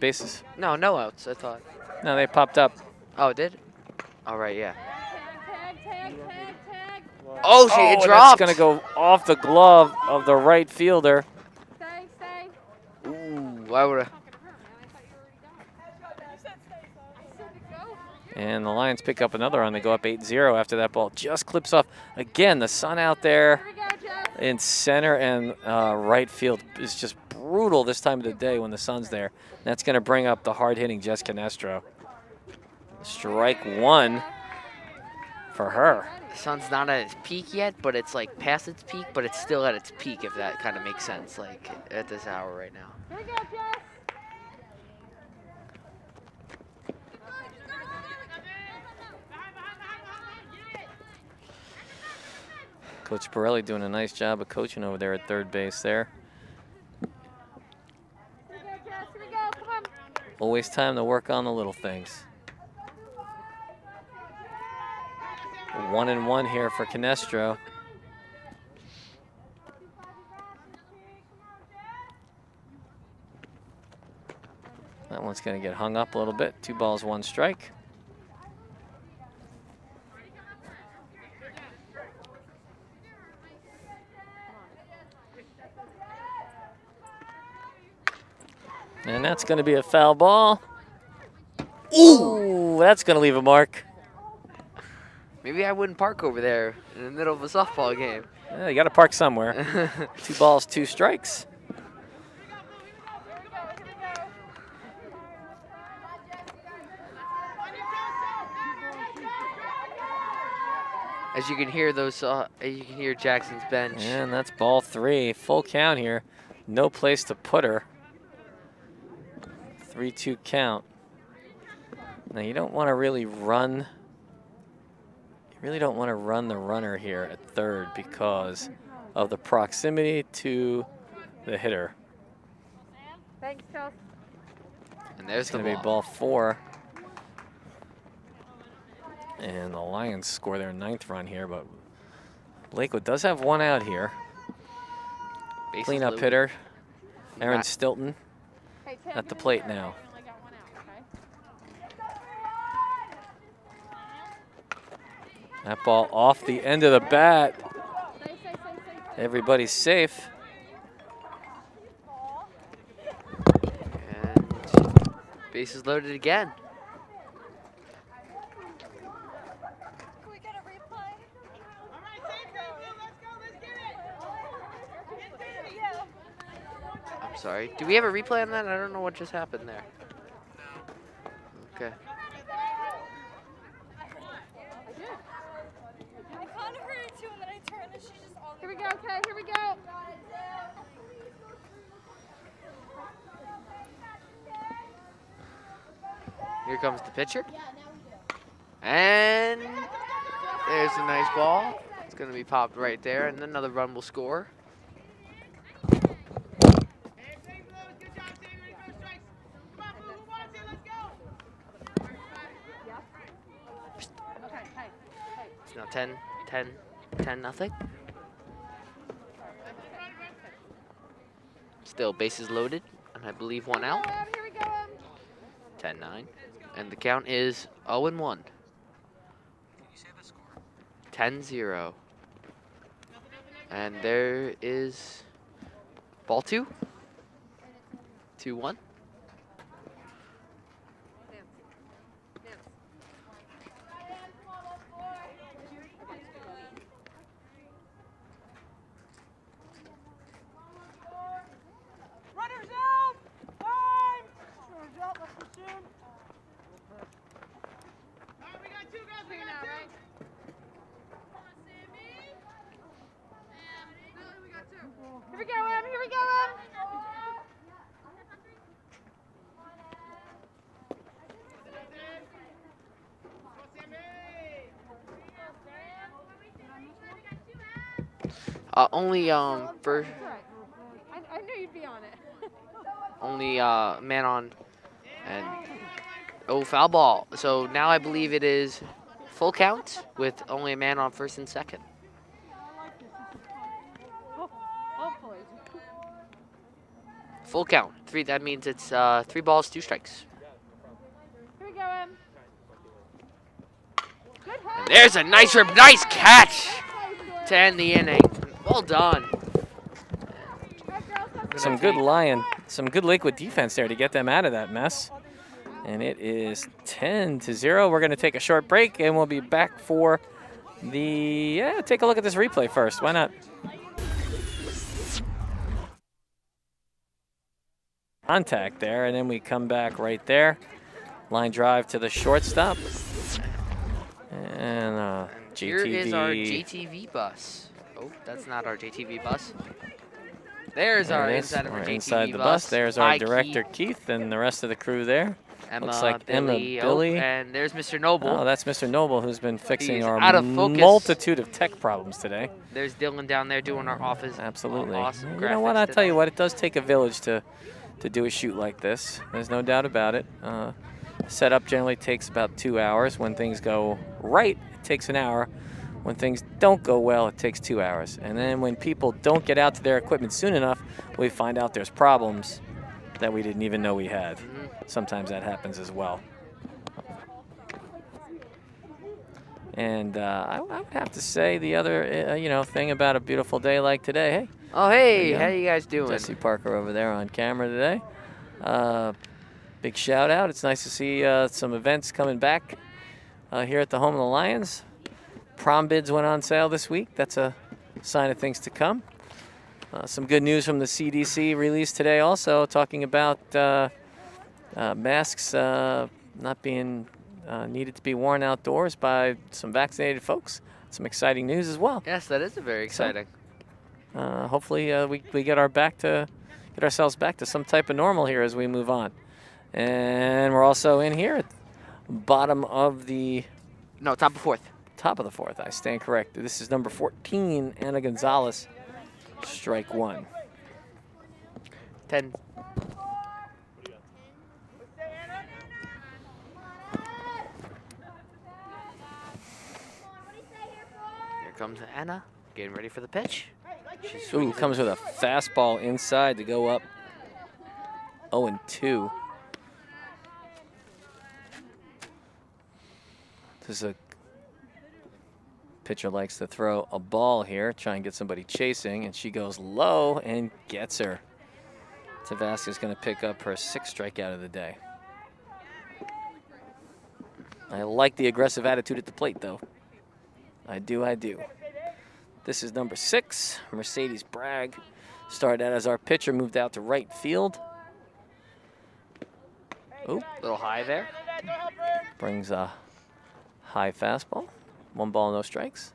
bases. No outs, I thought. No, they popped up. Oh, it did? All right, yeah. Oh, shit, it and dropped. That's going to go off the glove of the right fielder. Ooh, why would I... And the Lions pick up another run. They go up 8-0 after that ball just clips off. Again, the sun out there in center and right field is just brutal this time of the day when the sun's there. That's going to bring up the hard-hitting Jess Canestro. Strike 1 for her. The sun's not at its peak yet, but it's like past its peak, but it's still at its peak, if that kind of makes sense, like at this hour right now. Coach Borelli doing a nice job of coaching over there at third base there. Always time to work on the little things. 1-1 here for Canestro. That one's going to get hung up a little bit. 2 balls, 1 strike. And that's going to be a foul ball. Ooh, that's going to leave a mark. Maybe I wouldn't park over there in the middle of a softball game. Yeah, you got to park somewhere. 2 balls, 2 strikes. As you can hear you can hear Jackson's bench. And that's ball 3. Full count here. No place to put her. 3-2 count. Now you don't want to really run. You Really don't want to run the runner here at third because of the proximity to the hitter. Thanks, Chelsea. And there's It's the going to ball. be ball 4. And the Lions score their 9th run here, but Lakewood does have 1 out here. Bases Cleanup loaded. hitter, Aaron Not- Stilton Hey, Tim, at the give me plate the- now. I only got 1 out, okay? That ball off the end of the bat. Stay. Everybody's safe. And bases loaded again. Can we get a replay? I'm sorry. Do we have a replay on that? I don't know what just happened there. Okay. I kind of heard it too, and then I turned and she just all Here we go, okay? Here we go. Here comes the pitcher. And there's a nice ball. It's going to be popped right there, and another run will score. Okay, hey. It's now 10 nothing. Still bases loaded, and I believe 1 out. Here we go, 10-9. And the count is 0-1. 10-0. And there is ball 2. 2-1. Runners out! Time! Runners out, let's resume. Alright, we got 2 guys, we got 2. Here we go, Here we go, Only first, I knew you'd be on it. only man on, and foul ball. So now I believe it is full count with only a man on first and second. Hopefully. Full count. 3. That means it's 3 balls, 2 strikes. Here we go, Good hit. And there's a nice catch to end the inning. Well done. Some good Lakewood defense there to get them out of that mess. And it is 10-0. We're going to take a short break, and we'll be back for the, take a look at this replay first. Why not? Contact there, and then we come back right there. Line drive to the shortstop. And And here GTV. is our JTV bus. Oh, that's not our JTV bus. There's our There it is. inside of our We're JTV inside the bus. bus. There's our Hi, director, Keith, and the rest of the crew there. Emma, Looks like Emma, Billy, Billy. and there's Mr. Noble. Oh, that's Mr. Noble, who's been fixing He's our out of focus. multitude of tech problems today. There's Dylan down there doing our office. Absolutely. Awesome You know what? graphics I tell you today. what, it does take a village to do a shoot like this. There's no doubt about it. Setup generally takes about 2 hours. When things go right, it takes an hour. When things don't go well, it takes 2 hours. And then when people don't get out to their equipment soon enough, we find out there's problems that we didn't even know we had. Sometimes that happens as well. And I would have to say the other, thing about a beautiful day like today. Hey, Oh, hey, There you go. how you guys doing? Jesse Parker over there on camera today. Big shout out. It's nice to see some events coming back here at the home of the Lions. Prom bids went on sale this week. That's a sign of things to come. Some good news from the CDC released today also, talking about masks not being needed to be worn outdoors by some vaccinated folks. Some exciting news as well. Yes, that is very exciting. Hopefully we get ourselves back to some type of normal here as we move on. And we're also in here at the bottom of the No, top of 4th. Top of the fourth. I stand corrected. This is number 14, Anna Gonzalez. Strike one. 10. Here comes Anna, getting ready for the pitch. She Ooh, swings comes with a fastball inside to go up 0-2. This is a pitcher likes to throw a ball here, try and get somebody chasing, and she goes low and gets her. Tavaska's going to pick up her 6th strikeout of the day. I like the aggressive attitude at the plate, though. I do. This is number 6, Mercedes Bragg. Started out as our pitcher, moved out to right field. Ooh, a little high there. brings a high fastball. 1 ball, no strikes.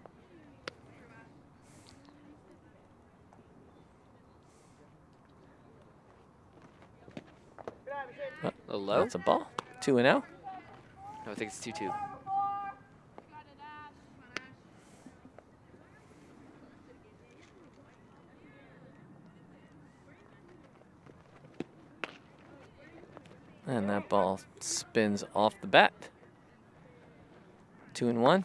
A little low. That's a ball. 2-0. No, I think it's 2-2. And that ball spins off the bat. 2-1.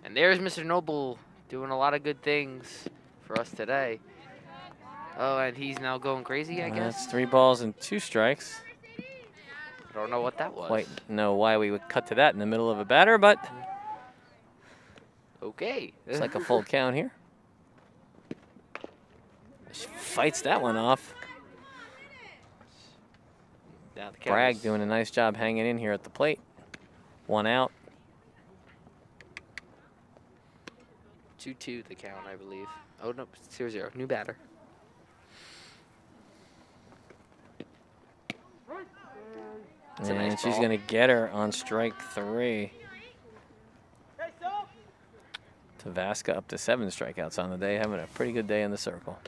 And there's Mr. Noble doing a lot of good things for us today. Oh, and he's now going crazy, I guess. That's 3 balls and 2 strikes. I don't know what that was. Quite know why we would cut to that in the middle of a batter, but okay. it's like a full count here. She fights that one off. Now the count Bragg is doing a nice job hanging in here at the plate. 1 out. 2-2 the count, I believe. Oh, no, 0-0. New batter. That's a And nice she's ball. going to get her on strike 3. Tavaska up to 7 strikeouts on the day, having a pretty good day in the circle.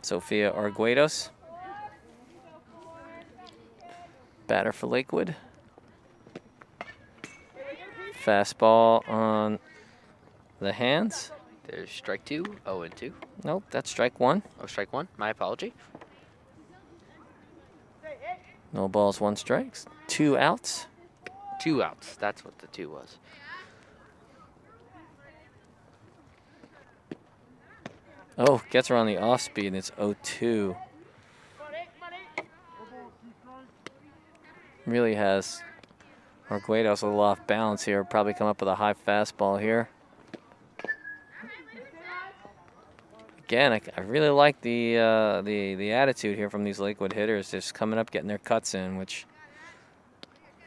Sophia Arguedos, batter for Lakewood. Fastball on the hands. There's strike 2, 0-2. Nope, that's strike 1. Oh, strike 1. My apology. No balls, 1 strikes. 2 outs. 2 outs. That's what the 2 was. Oh, gets her on the off speed, and it's 0-2. Really has Arguedos a little off balance here. Probably come up with a high fastball here. Again, I really like the attitude here from these Lakewood hitters, just coming up, getting their cuts in, which,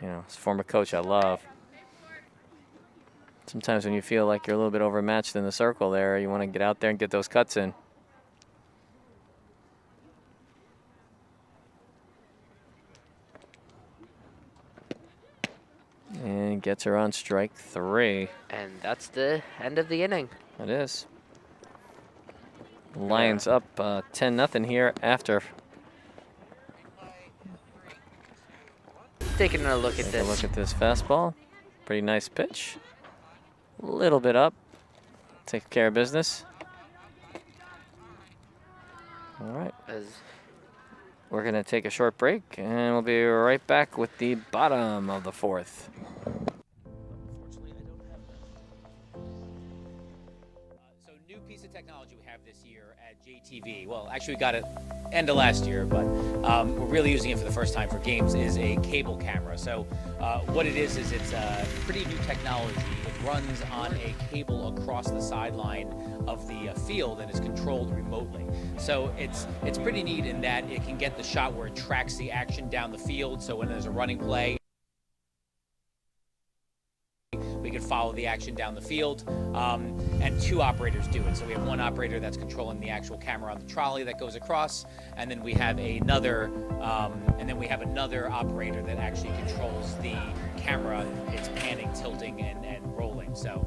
you know, as a former coach, I love. Sometimes when you feel like you're a little bit overmatched in the circle there, you want to get out there and get those cuts in. And gets her on strike 3. And that's the end of the inning. It is. Lions up 10-0 here after. Taking a look at Take this. a look at this fastball. Pretty nice pitch. A little bit up. Take care of business. All right. We're going to take a short break, and we'll be right back with the bottom of the 4th. Unfortunately, I don't have that. So new piece of technology we have this year at JTV. Well, actually we got it end of last year, but we're really using it for the first time for games, is a cable camera. So what it is it's a pretty new technology. It runs on a cable across the sideline of the field and is controlled remotely. So it's pretty neat in that it can get the shot where it tracks the action down the field. So when there's a running play, we can follow the action down the field, and 2 operators do it. So we have 1 operator that's controlling the actual camera on the trolley that goes across, and then we have another operator that actually controls the camera. It's panning, tilting, and rolling. So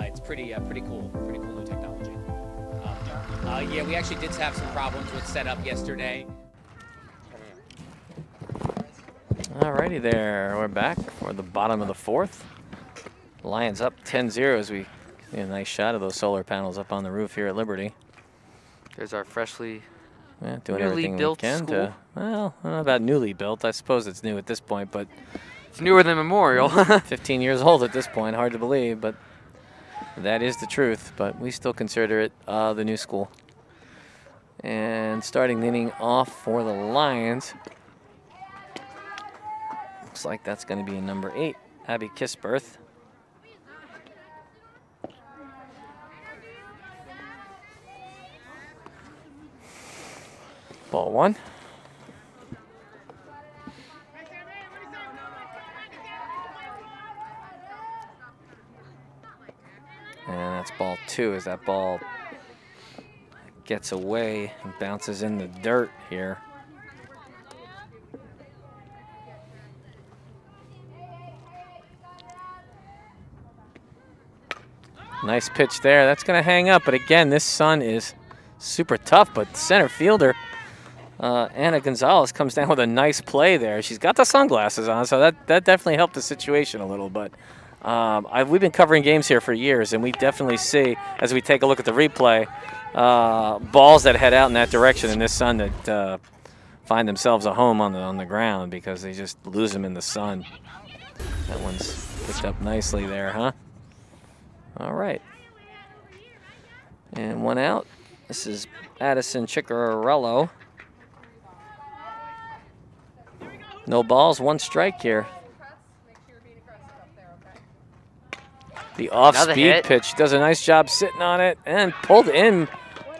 it's pretty cool new technology. Yeah, we actually did have some problems with setup yesterday. Alrighty there, we're back for the bottom of the fourth. Lions up 10-0 as we get a nice shot of those solar panels up on the roof here at Liberty. There's our freshly doing newly everything built we can school. to, well, I don't know about newly built. I suppose it's new at this point, but It's newer than Memorial. 15 years old at this point. Hard to believe, but that is the truth. But we still consider it the new school. And starting the inning off for the Lions. Looks like that's going to be number 8, Abby Kisberth. Ball 1. And that's ball 2 as that ball gets away and bounces in the dirt here. Nice pitch there. That's going to hang up. But again, this sun is super tough. But center fielder, Anna Gonzalez, comes down with a nice play there. She's got the sunglasses on, so that definitely helped the situation a little. But we've been covering games here for years, and we definitely see, as we take a look at the replay, balls that head out in that direction in this sun that find themselves a home on the ground because they just lose them in the sun. That one's picked up nicely there, huh? All right. And one out. This is Addison Ciccarello. No balls, 1 strike here. The off-speed pitch does a nice job sitting on it and pulled in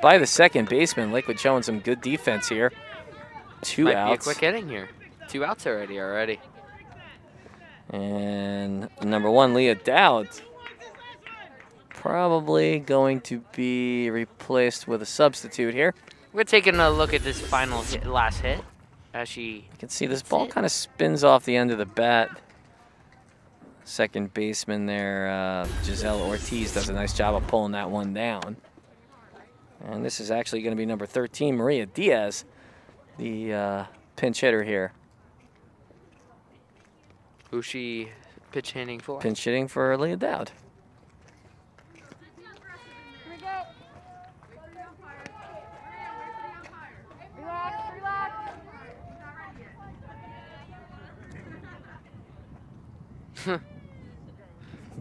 by the second baseman. Lakewood showing some good defense here. 2 outs. Might be a quick inning here. 2 outs already. And number 1, Leah Dowd, probably going to be replaced with a substitute here. We're taking a look at this final last hit. As you can see, this ball kind of spins off the end of the bat. Second baseman there, Giselle Ortiz, does a nice job of pulling that one down. And this is actually going to be number 13, Maria Diaz, the pinch hitter here. Who's she pitch hitting for? Pinch hitting for Leah Dowd.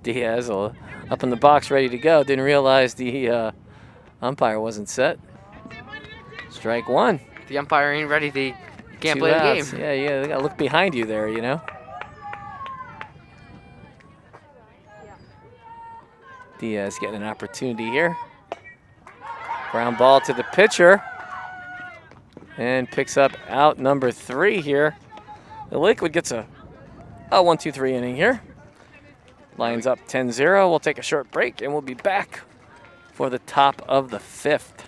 Diaz up in the box ready to go. Didn't realize the umpire wasn't set. Strike 1. The umpire ain't ready. You can't 2 play outs. the game. Yeah, they got to look behind you there, you know. Diaz getting an opportunity here. Ground ball to the pitcher. And picks up out number 3 here. The Lakewood gets a 1-2-3 inning here. Lions up 10-0. We'll take a short break, and we'll be back for the top of the 5th.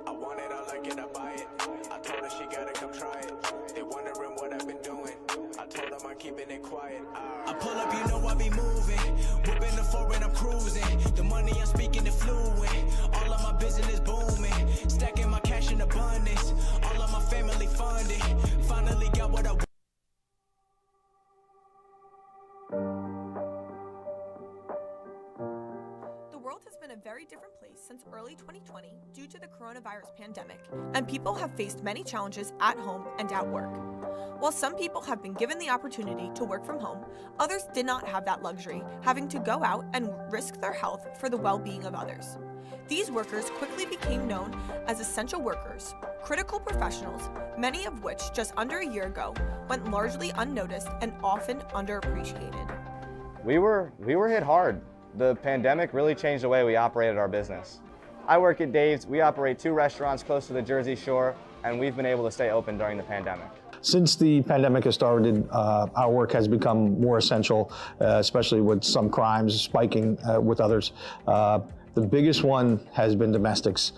I want it, I like it, I buy it. I told her she gotta come try it. They wondering what I've been doing. I told them I'm keeping it quiet. I pull up, you know I be moving. Whipping the foreign, I'm cruising. The money I'm speaking is fluent. All of my business booming. Stacking my cash in abundance. All of my family funded. Finally got what I want. The world has been a very different place since early 2020 due to the coronavirus pandemic, and people have faced many challenges at home and at work. While some people have been given the opportunity to work from home, others did not have that luxury, having to go out and risk their health for the well-being of others. These workers quickly became known as essential workers, critical professionals, many of which just under a year ago went largely unnoticed and often underappreciated. We were hit hard. The pandemic really changed the way we operated our business. I work at Dave's. We operate 2 restaurants close to the Jersey Shore, and we've been able to stay open during the pandemic. Since the pandemic has started, our work has become more essential, especially with some crimes spiking with others. The biggest one has been domestics.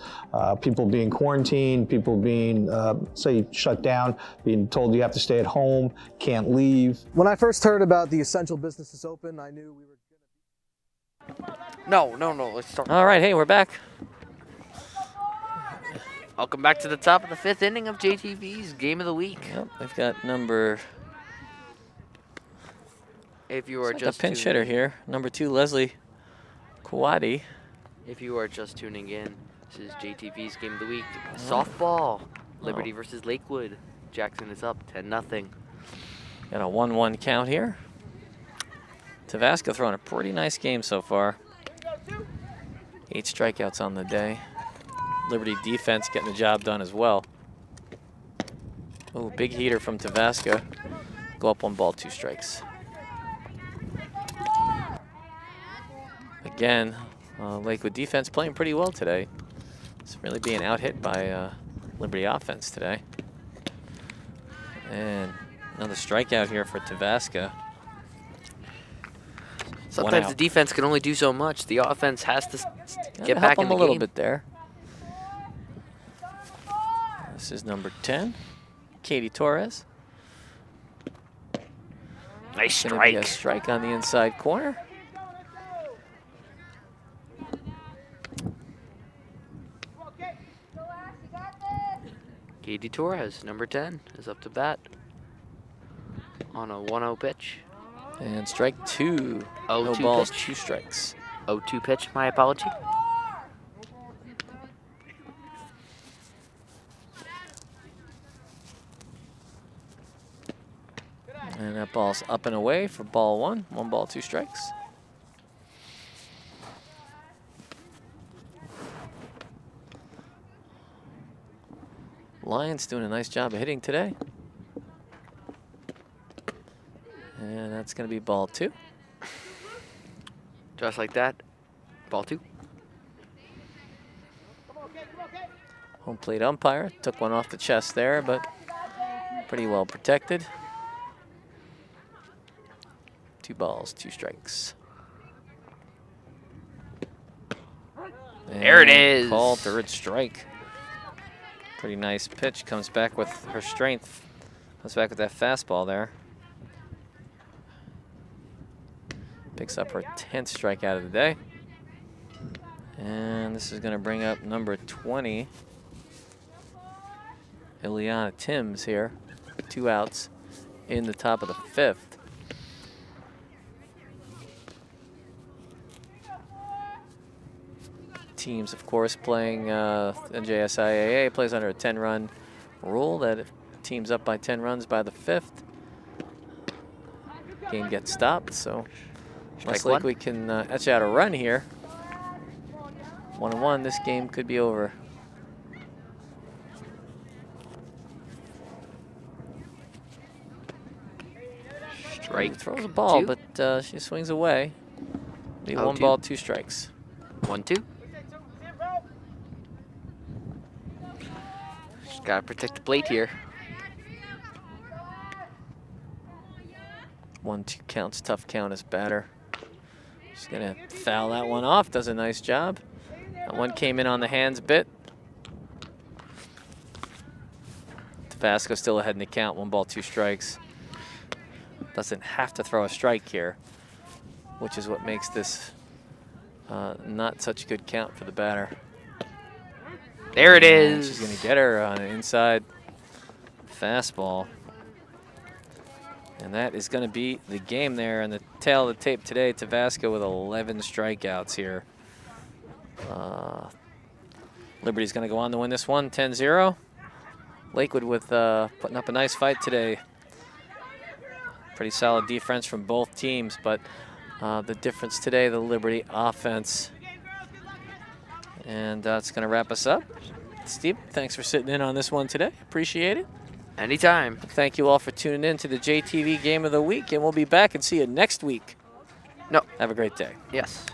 People being quarantined, people being, say, shut down, being told you have to stay at home, can't leave. When I first heard about the essential businesses open, I knew we were No, let's start. All right, hey, we're back. Welcome back to the top of the 5th inning of JTV's Game of the Week. Yep, we've got number... If you are the just pinch hitter here, number 2, Leslie Kawadi. If you are just tuning in, this is JTV's Game of the Week. Softball, Liberty versus Lakewood. Jackson is up 10-0. Got a 1-1 count here. Tavaska throwing a pretty nice game so far. 8 strikeouts on the day. Liberty defense getting the job done as well. Oh, big heater from Tavaska. Go up 1 ball, 2 strikes. Again, Lakewood defense playing pretty well today. It's really being out-hit by Liberty offense today. And another strikeout here for Tavaska. Sometimes the defense can only do so much. The offense has to get back in the game. A little bit there. This is number 10, Katie Torres. Nice strike. A strike on the inside corner. Katie Torres, number 10, is up to bat on a 1-0 pitch. And strike 2. No balls, 2 strikes. 0-2 pitch, my apology. And that ball's up and away for ball 1. 1 ball, 2 strikes. Lions doing a nice job of hitting today. And that's going to be ball 2. Just like that, ball 2. Home plate umpire took one off the chest there, but pretty well protected. 2 balls, 2 strikes. There it is. Called 3rd strike. Pretty nice pitch. Comes back with her strength. Comes back with that fastball there. Picks up her 10th strikeout of the day. And this is going to bring up number 20, Ileana Timms here. 2 outs in the top of the 5th. Teams, of course, playing NJSIAA plays under a 10-run rule that if team's up by 10 runs by the 5th, game gets stopped. So looks like we can etch out a run here. 1-1, this game could be over. Strike. Throws a ball, 2. but she swings away. Be 1 0-2. ball, 2 strikes. 1-2. Just gotta protect the plate here. 1-2 counts, tough count as batter. Just gonna foul that one off, does a nice job. That one came in on the hands a bit. Tavaska still ahead in the count, 1 ball, 2 strikes. Doesn't have to throw a strike here, which is what makes this not such a good count for the batter. There it And is. she's gonna get her on an inside fastball. And that is gonna be the game there. And the tail of the tape today, Tavaska with 11 strikeouts here. Liberty's gonna go on to win this one, 10-0. Lakewood with putting up a nice fight today. Pretty solid defense from both teams, but the difference today, the Liberty offense. And that's going to wrap us up. Steve, thanks for sitting in on this one today. Appreciate it. Anytime. Thank you all for tuning in to the JTV Game of the Week, and we'll be back and see you next week. No. Have a great day. Yes.